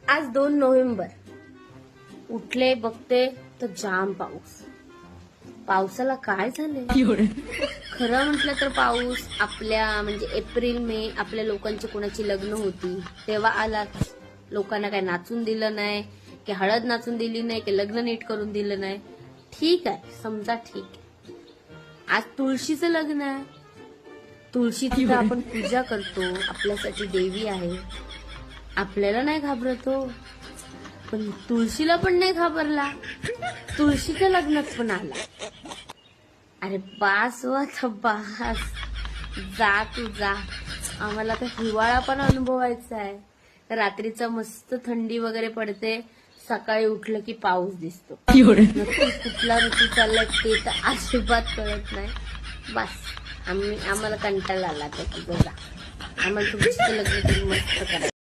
आज 2 नोव्हेंबर. उठले बघते तर जाम पाऊस. पावसाला काय झाले? खरं म्हटलं तर पाऊस आपल्या म्हणजे एप्रिल मे आपल्या लोकांची कोणाची लग्न होती तेव्हा आला. लोकांना काय नाचून दिलं नाही, की हळद नाचून दिली नाही, की लग्न नीट करून दिलं नाही. ठीक आहे, समजा ठीक आहे. आज तुळशीचं लग्न आहे. तुळशीची तर आपण पूजा करतो, आपल्यासाठी देवी आहे. आपल्याला नाही घाबरतो, पण तुळशीला पण नाही घाबरला. तुळशीच्या लग्नात पण आला. अरे बास वा बास, जा तू जा. आम्हाला तर हिवाळा पण अनुभवायचा आहे. रात्रीचा मस्त थंडी वगैरे पडते, सकाळी उठलं की पाऊस दिसतो. नक्की कुठला ऋतू चाललाय ते तर अजिबात कळत नाही. बस आम्हाला कंटाळा आला तर तुझं जा. आम्हाला तुमचं लग्न करून मस्त करायचं.